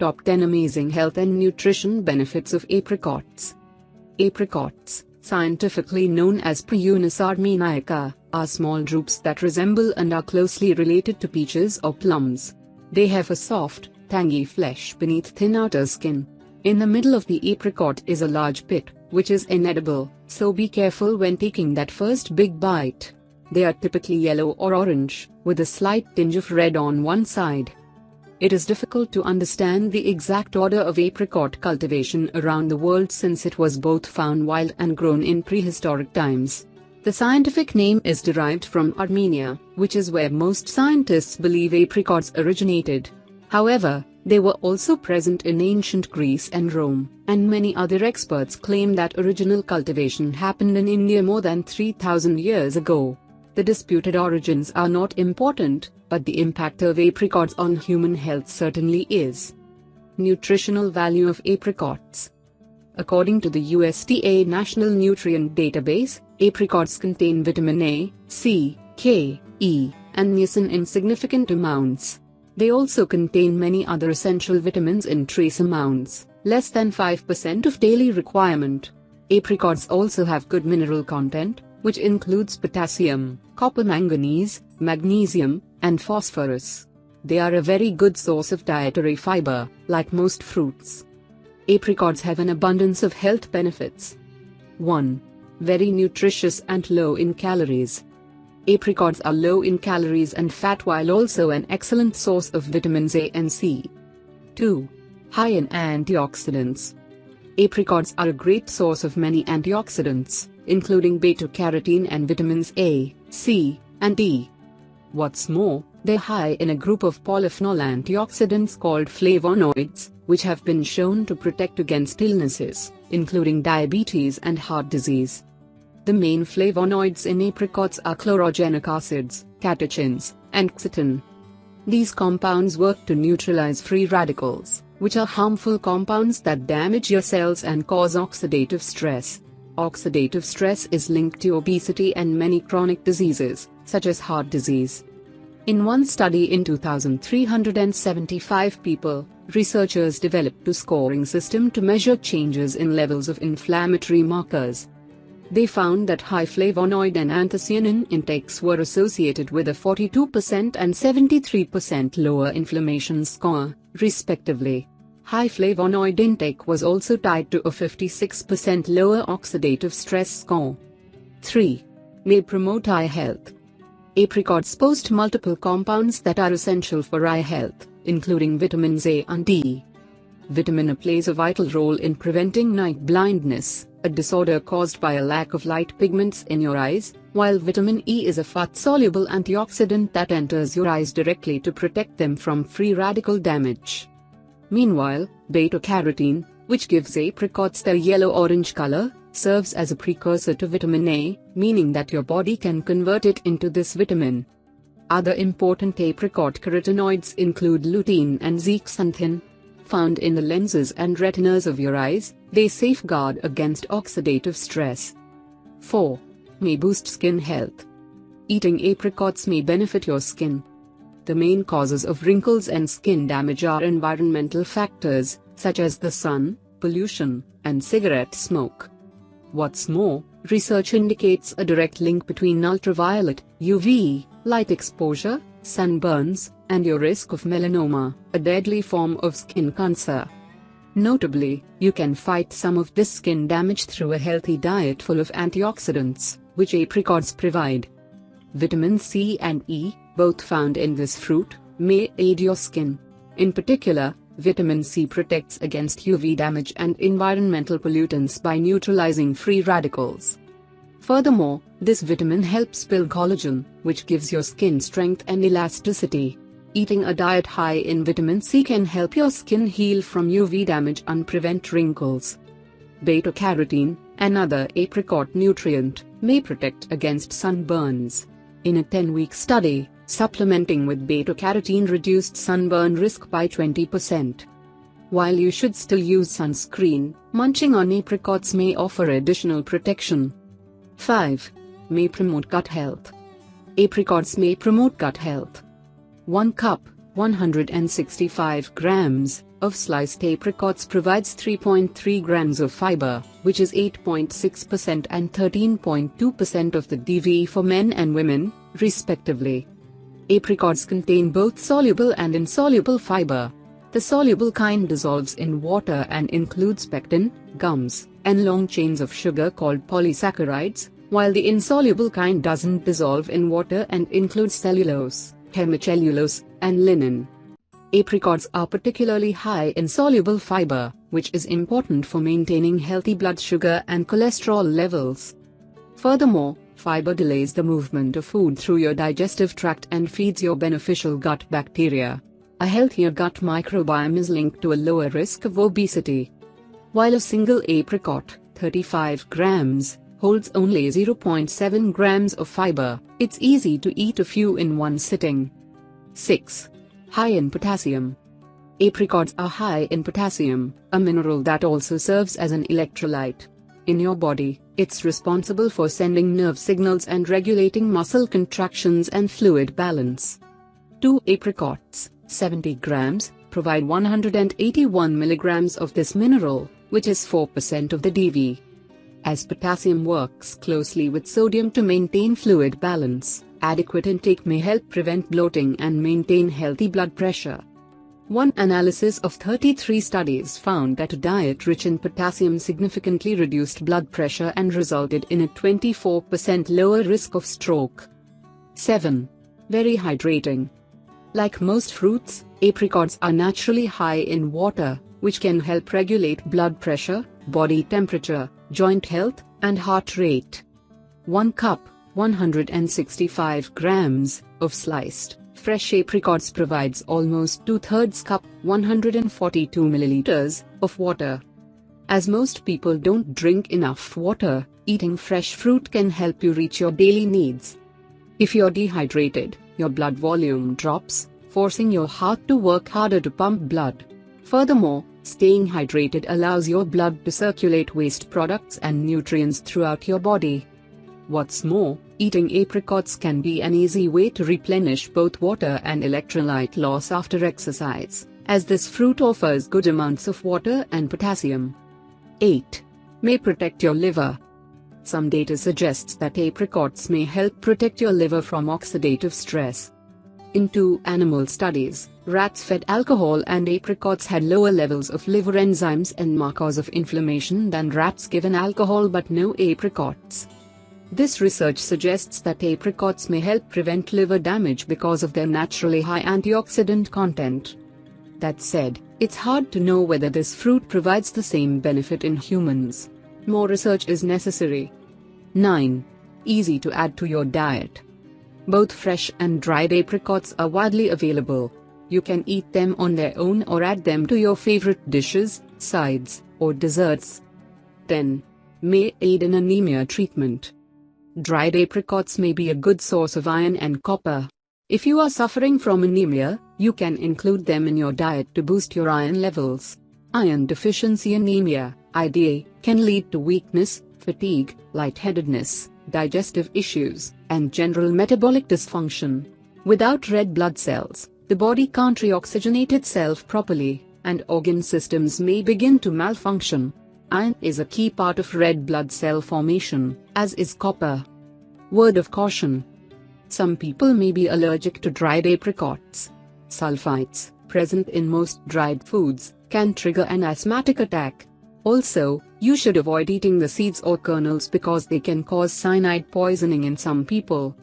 Top 10 Amazing Health and Nutrition Benefits of Apricots. Apricots, scientifically known as Prunus armeniaca, are small drupes that resemble and are closely related to peaches or plums. They have a soft, tangy flesh beneath thin outer skin. In the middle of the apricot is a large pit, which is inedible, so be careful when taking that first big bite. They are typically yellow or orange, with a slight tinge of red on one side. It is difficult to understand the exact order of apricot cultivation around the world since it was both found wild and grown in prehistoric times. The scientific name is derived from Armenia, which is where most scientists believe apricots originated. However, they were also present in ancient Greece and Rome, and many other experts claim that original cultivation happened in India more than 3,000 years ago. The disputed origins are not important, but the impact of apricots on human health certainly is. Nutritional value of apricots. According to the USDA National Nutrient Database, apricots contain vitamin A, C, K, E, and niacin in significant amounts. They also contain many other essential vitamins in trace amounts, less than 5% of daily requirement. Apricots also have good mineral content, which includes potassium, copper, manganese, magnesium, and phosphorus. They are a very good source of dietary fiber, like most fruits. Apricots have an abundance of health benefits. 1. Very nutritious and low in calories. Apricots are low in calories and fat while also an excellent source of vitamins A and C. 2. High in antioxidants. Apricots are a great source of many antioxidants, including beta-carotene and vitamins A, C, and E. What's more, they're high in a group of polyphenol antioxidants called flavonoids, which have been shown to protect against illnesses, including diabetes and heart disease. The main flavonoids in apricots are chlorogenic acids, catechins, and xanthan. These compounds work to neutralize free radicals, which are harmful compounds that damage your cells and cause oxidative stress. Oxidative stress is linked to obesity and many chronic diseases, such as heart disease. In one study in 2,375 people, researchers developed a scoring system to measure changes in levels of inflammatory markers. They found that high flavonoid and anthocyanin intakes were associated with a 42% and 73% lower inflammation score, respectively. High flavonoid intake was also tied to a 56% lower oxidative stress score. 3. May promote eye health. Apricots boast multiple compounds that are essential for eye health, including vitamins A and D. Vitamin A plays a vital role in preventing night blindness, a disorder caused by a lack of light pigments in your eyes, while vitamin E is a fat-soluble antioxidant that enters your eyes directly to protect them from free radical damage. Meanwhile, beta-carotene, which gives apricots their yellow-orange color, serves as a precursor to vitamin A, meaning that your body can convert it into this vitamin. Other important apricot carotenoids include lutein and zeaxanthin. Found in the lenses and retinas of your eyes, they safeguard against oxidative stress. 4. May boost skin health. Eating apricots may benefit your skin. The main causes of wrinkles and skin damage are environmental factors, such as the sun, pollution, and cigarette smoke. What's more, research indicates a direct link between ultraviolet, UV, light exposure, sunburns, and your risk of melanoma, a deadly form of skin cancer. Notably, you can fight some of this skin damage through a healthy diet full of antioxidants, which apricots provide. Vitamin C and E, both found in this fruit, may aid your skin. In particular, vitamin C protects against UV damage and environmental pollutants by neutralizing free radicals. Furthermore, this vitamin helps build collagen, which gives your skin strength and elasticity. Eating a diet high in vitamin C can help your skin heal from UV damage and prevent wrinkles. Beta-carotene, another apricot nutrient, may protect against sunburns. In a 10-week study, supplementing with beta-carotene reduced sunburn risk by 20%. While you should still use sunscreen, munching on apricots may offer additional protection. 5. May promote gut health. Apricots may promote gut health. 1 cup, 165 grams, of sliced apricots provides 3.3 grams of fiber, which is 8.6% and 13.2% of the DV for men and women, respectively. Apricots contain both soluble and insoluble fiber. The soluble kind dissolves in water and includes pectin, gums, and long chains of sugar called polysaccharides, while the insoluble kind doesn't dissolve in water and includes cellulose, hemicellulose, and lignin. Apricots are particularly high in soluble fiber, which is important for maintaining healthy blood sugar and cholesterol levels. Furthermore, fiber delays the movement of food through your digestive tract and feeds your beneficial gut bacteria. A healthier gut microbiome is linked to a lower risk of obesity. While a single apricot, 35 grams, holds only 0.7 grams of fiber, it's easy to eat a few in one sitting. 6. High in potassium. Apricots are high in potassium, a mineral that also serves as an electrolyte. In your body, it's responsible for sending nerve signals and regulating muscle contractions and fluid balance. 2 apricots, 70 grams, provide 181 milligrams of this mineral, which is 4% of the DV. As potassium works closely with sodium to maintain fluid balance, adequate intake may help prevent bloating and maintain healthy blood pressure. One analysis of 33 studies found that a diet rich in potassium significantly reduced blood pressure and resulted in a 24% lower risk of stroke. 7. Very hydrating. Like most fruits, apricots are naturally high in water, which can help regulate blood pressure, body temperature, joint health, and heart rate. 1 cup, 165 grams, of sliced, fresh apricots provides almost 2/3 cup, 142 milliliters, of water. As most people don't drink enough water, eating fresh fruit can help you reach your daily needs. If you're dehydrated, your blood volume drops, forcing your heart to work harder to pump blood. Furthermore, staying hydrated allows your blood to circulate waste products and nutrients throughout your body. What's more, eating apricots can be an easy way to replenish both water and electrolyte loss after exercise, as this fruit offers good amounts of water and potassium. 8. May protect your liver. Some data suggests that apricots may help protect your liver from oxidative stress. In 2 animal studies, rats fed alcohol and apricots had lower levels of liver enzymes and markers of inflammation than rats given alcohol but no apricots. This research suggests that apricots may help prevent liver damage because of their naturally high antioxidant content. That said, it's hard to know whether this fruit provides the same benefit in humans. More research is necessary. 9. Easy to add to your diet. Both fresh and dried apricots are widely available. You can eat them on their own or add them to your favorite dishes, sides, or desserts. 10. May aid in anemia treatment. Dried apricots may be a good source of iron and copper. If you are suffering from anemia, you can include them in your diet to boost your iron levels. Iron deficiency anemia, IDA, can lead to weakness, fatigue, lightheadedness, digestive issues, and general metabolic dysfunction. Without red blood cells, the body can't reoxygenate itself properly, and organ systems may begin to malfunction. Iron is a key part of red blood cell formation, as is copper. Word of caution. Some people may be allergic to dried apricots. Sulfites, present in most dried foods, can trigger an asthmatic attack. Also, you should avoid eating the seeds or kernels because they can cause cyanide poisoning in some people.